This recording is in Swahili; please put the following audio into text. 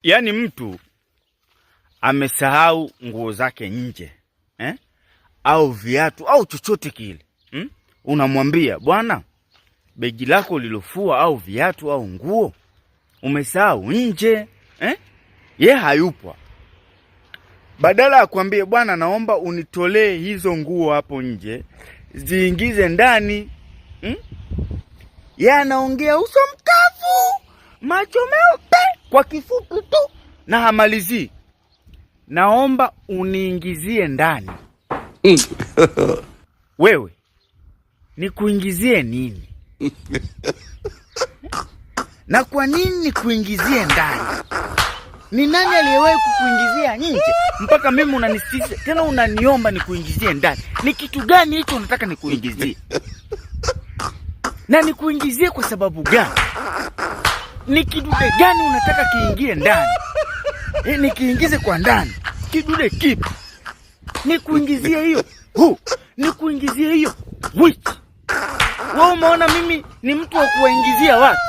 Yaani mtu amesahau nguo zake nje au viatu au chochote kile unamwambia bwana, begi lako lilofua au viatu au nguo umesahau nje ye hayupo. Badala ya kuambia bwana, naomba unitolee hizo nguo hapo nje ziingize ndani, ye anaongea uso mkavu, macho meupe, kwa kifupi tu na hamalizi, naomba uniingizie ndani. Wewe nikuingizie nini? Na kwa nini nikuingizie ndani? Ni nani aliyewahi kukuingizia nje mpaka mimi unanisitiza tena unaniomba nikuingizie ndani? Ni kitu gani hicho unataka nikuingizie? Na nikuingizie kwa sababu gani? Ni kidude gani unataka kiingie ndani? Nikiingize kwa ndani kidude kipi? Nikuingizie hiyo nikuingizie hiyo which? Wewe umeona mimi ni mtu wa kuwaingizia watu?